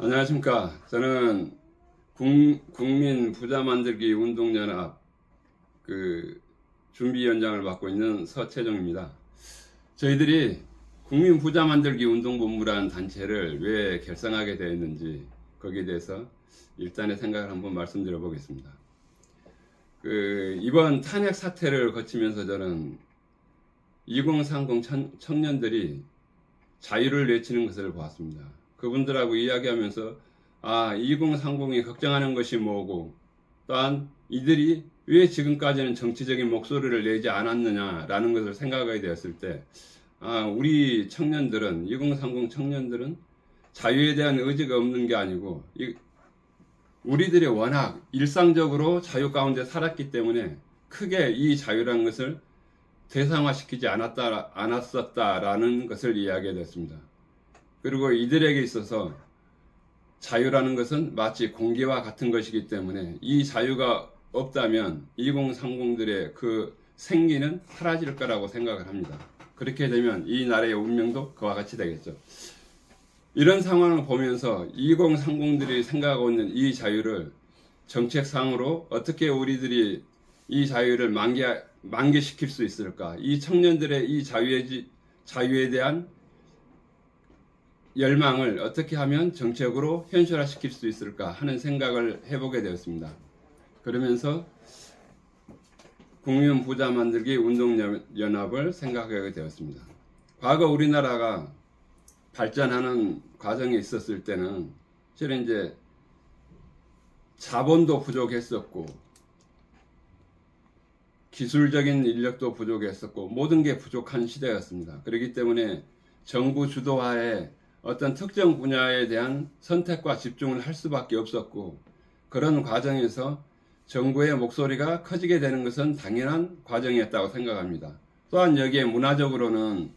안녕하십니까. 저는 국민 부자 만들기 운동연합 준비위원장을 맡고 있는 서채종입니다. 저희들이 국민 부자 만들기 운동본부라는 단체를 왜 결성하게 되었는지 거기에 대해서 일단의 생각을 한번 말씀드려 보겠습니다. 이번 탄핵 사태를 거치면서 저는 2030 청년들이 자유를 외치는 것을 보았습니다. 그분들하고 이야기하면서 2030이 걱정하는 것이 뭐고, 또한 이들이 왜 지금까지는 정치적인 목소리를 내지 않았느냐라는 것을 생각하게 되었을 때, 우리 청년들은, 2030 청년들은 자유에 대한 의지가 없는 게 아니고, 우리들이 워낙 일상적으로 자유 가운데 살았기 때문에 크게 이 자유라는 것을 대상화시키지 않았었다라는 것을 이야기하게 됐습니다. 그리고 이들에게 있어서 자유라는 것은 마치 공기와 같은 것이기 때문에 이 자유가 없다면 2030들의 그 생기는 사라질 거라고 생각을 합니다. 그렇게 되면 이 나라의 운명도 그와 같이 되겠죠. 이런 상황을 보면서 2030들이 생각하고 있는 이 자유를 정책상으로 어떻게 우리들이 이 자유를 만개시킬 수 있을까? 이 청년들의 이 자유에 대한 열망을 어떻게 하면 정책으로 현실화시킬 수 있을까 하는 생각을 해보게 되었습니다. 그러면서 국민 부자 만들기 운동연합을 생각하게 되었습니다. 과거 우리나라가 발전하는 과정에 있었을 때는 실은 이제 자본도 부족했었고 기술적인 인력도 부족했었고 모든 게 부족한 시대였습니다. 그렇기 때문에 정부 주도하에 어떤 특정 분야에 대한 선택과 집중을 할 수밖에 없었고, 그런 과정에서 정부의 목소리가 커지게 되는 것은 당연한 과정이었다고 생각합니다. 또한 여기에 문화적으로는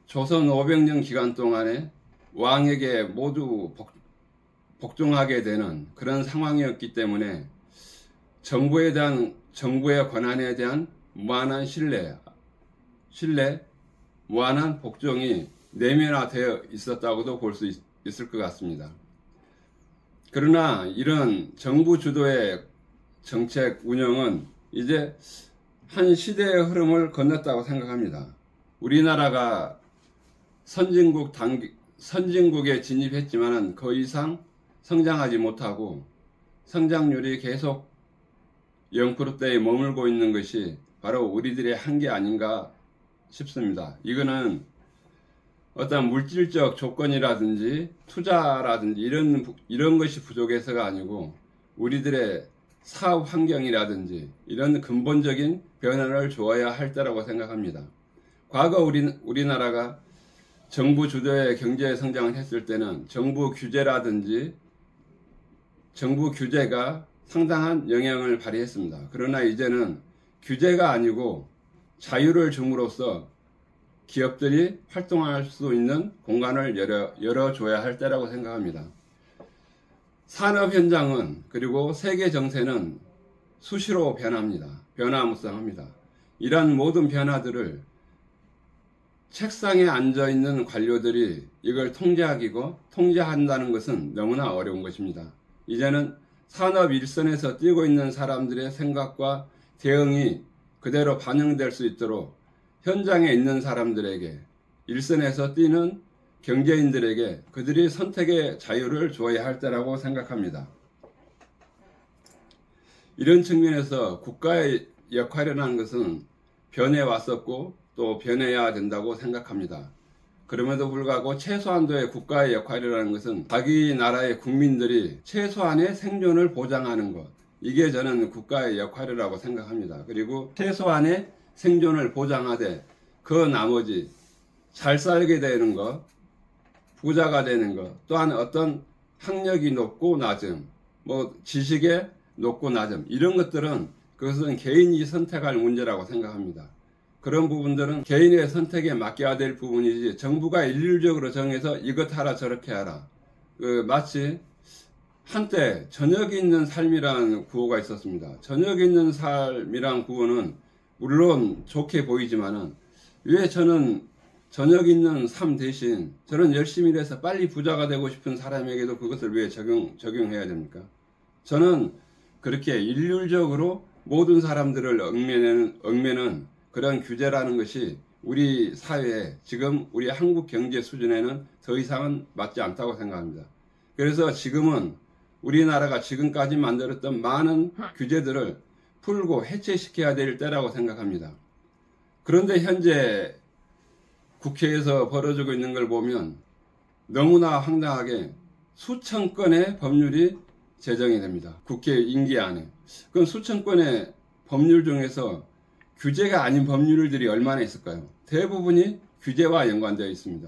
조선 500년 기간 동안에 왕에게 모두 복종하게 되는 그런 상황이었기 때문에 정부의 권한에 대한 무한한 신뢰, 무한한 복종이 내면화되어 있었다고도 볼 수 있을 것 같습니다. 그러나 이런 정부 주도의 정책 운영은 이제 한 시대의 흐름을 건넜다고 생각합니다. 우리나라가 선진국에 진입했지만은 그 이상 성장하지 못하고 성장률이 계속 0%대에 머물고 있는 것이 바로 우리들의 한계 아닌가 싶습니다. 이거는 어떤 물질적 조건이라든지 투자라든지 이런 것이 부족해서가 아니고 우리들의 사업 환경이라든지 이런 근본적인 변화를 주어야 할 때라고 생각합니다. 과거 우리나라가 정부 주도의 경제 성장을 했을 때는 정부 규제가 상당한 영향을 발휘했습니다. 그러나 이제는 규제가 아니고 자유를 줌으로써 기업들이 활동할 수 있는 공간을 열어줘야 할 때라고 생각합니다. 산업 현장은 그리고 세계 정세는 수시로 변합니다. 변화무쌍합니다. 이러한 모든 변화들을 책상에 앉아있는 관료들이 이걸 통제한다는 것은 너무나 어려운 것입니다. 이제는 산업 일선에서 뛰고 있는 사람들의 생각과 대응이 그대로 반영될 수 있도록 현장에 있는 사람들에게, 일선에서 뛰는 경제인들에게 그들이 선택의 자유를 줘야 할 때라고 생각합니다. 이런 측면에서 국가의 역할이라는 것은 변해왔었고 또 변해야 된다고 생각합니다. 그럼에도 불구하고 최소한도의 국가의 역할이라는 것은 자기 나라의 국민들이 최소한의 생존을 보장하는 것, 이게 저는 국가의 역할이라고 생각합니다. 그리고 최소한의 생존을 보장하되 그 나머지 잘 살게 되는 것, 부자가 되는 것, 또한 어떤 학력이 높고 낮음, 지식의 높고 낮음, 이런 것들은 그것은 개인이 선택할 문제라고 생각합니다. 그런 부분들은 개인의 선택에 맡겨야 될 부분이지 정부가 일률적으로 정해서 이것 하라 저렇게 하라. 마치 한때 저녁이 있는 삶이라는 구호가 있었습니다. 저녁이 있는 삶이라는 구호는 물론 좋게 보이지만은 왜 저는 저녁 있는 삶 대신 저는 열심히 일해서 빨리 부자가 되고 싶은 사람에게도 그것을 왜 적용해야 됩니까? 저는 그렇게 일률적으로 모든 사람들을 얽매는 그런 규제라는 것이 우리 사회에 지금 우리 한국 경제 수준에는 더 이상은 맞지 않다고 생각합니다. 그래서 지금은 우리나라가 지금까지 만들었던 많은 규제들을 풀고 해체시켜야 될 때라고 생각합니다. 그런데 현재 국회에서 벌어지고 있는 걸 보면 너무나 황당하게 수천 건의 법률이 제정이 됩니다. 국회 임기 안에. 그럼 수천 건의 법률 중에서 규제가 아닌 법률들이 얼마나 있을까요? 대부분이 규제와 연관되어 있습니다.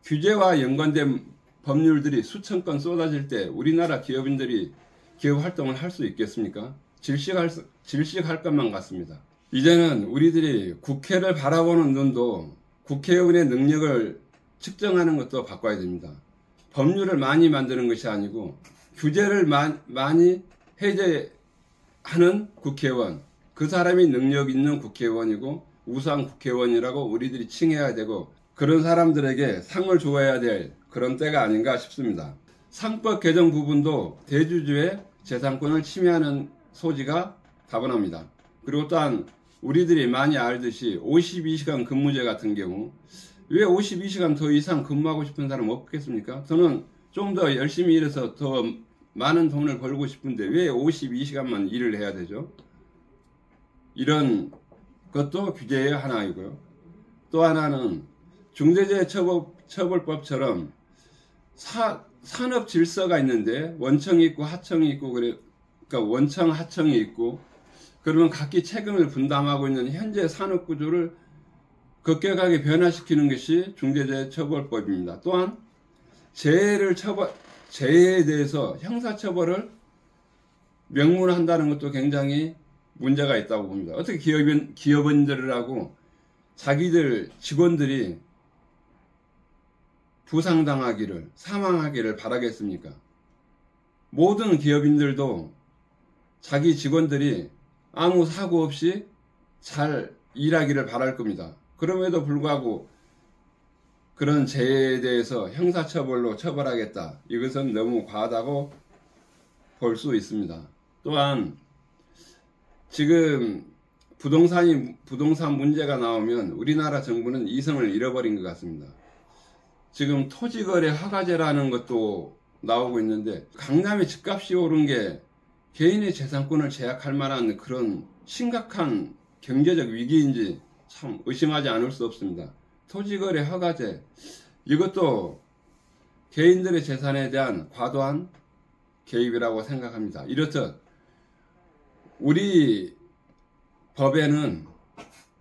규제와 연관된 법률들이 수천 건 쏟아질 때 우리나라 기업인들이 기업 활동을 할 수 있겠습니까? 질식할 것만 같습니다. 이제는 우리들이 국회를 바라보는 눈도 국회의원의 능력을 측정하는 것도 바꿔야 됩니다. 법률을 많이 만드는 것이 아니고 규제를 많이 해제하는 국회의원, 그 사람이 능력 있는 국회의원이고 우수한 국회의원이라고 우리들이 칭해야 되고 그런 사람들에게 상을 주어야 될 그런 때가 아닌가 싶습니다. 상법 개정 부분도 대주주의 재산권을 침해하는 소지가 다분합니다. 그리고 또한 우리들이 많이 알듯이 52시간 근무제 같은 경우 왜 52시간 더 이상 근무하고 싶은 사람 없겠습니까? 저는 좀 더 열심히 일해서 더 많은 돈을 벌고 싶은데 왜 52시간만 일을 해야 되죠? 이런 것도 규제의 하나이고요. 또 하나는 중대재해처벌법처럼 산업 질서가 있는데 원청이 있고 하청이 있고 그러니까 원청 하청이 있고 그러면 각기 책임을 분담하고 있는 현재 산업 구조를 급격하게 변화시키는 것이 중대재해처벌법입니다. 또한 재해에 대해서 형사처벌을 명문화한다는 것도 굉장히 문제가 있다고 봅니다. 어떻게 기업인들하고 자기들 직원들이 부상당하기를 사망하기를 바라겠습니까? 모든 기업인들도 자기 직원들이 아무 사고 없이 잘 일하기를 바랄 겁니다. 그럼에도 불구하고 그런 재해에 대해서 형사처벌로 처벌하겠다. 이것은 너무 과하다고 볼 수 있습니다. 또한 지금 부동산 문제가 나오면 우리나라 정부는 이성을 잃어버린 것 같습니다. 지금 토지거래 허가제라는 것도 나오고 있는데 강남의 집값이 오른 게 개인의 재산권을 제약할 만한 그런 심각한 경제적 위기인지 참 의심하지 않을 수 없습니다. 토지거래 허가제 이것도 개인들의 재산에 대한 과도한 개입이라고 생각합니다. 이렇듯 우리 법에는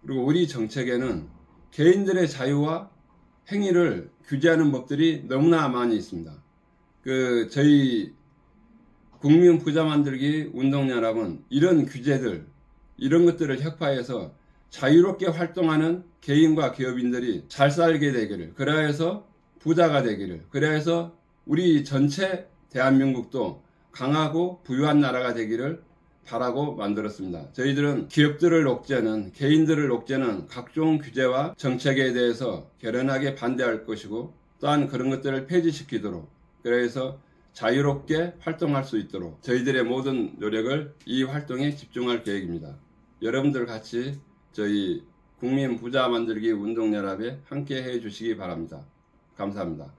그리고 우리 정책에는 개인들의 자유와 행위를 규제하는 법들이 너무나 많이 있습니다. 저희 국민 부자 만들기 운동연합은 이런 규제들, 이런 것들을 혁파해서 자유롭게 활동하는 개인과 기업인들이 잘 살게 되기를, 그래서 부자가 되기를, 그래서 우리 전체 대한민국도 강하고 부유한 나라가 되기를 바라고 만들었습니다. 저희들은 기업들을 옥죄는, 개인들을 옥죄는 각종 규제와 정책에 대해서 결연하게 반대할 것이고 또한 그런 것들을 폐지시키도록, 그래서 자유롭게 활동할 수 있도록 저희들의 모든 노력을 이 활동에 집중할 계획입니다. 여러분들 같이 저희 국민 부자 만들기 운동연합에 함께 해 주시기 바랍니다. 감사합니다.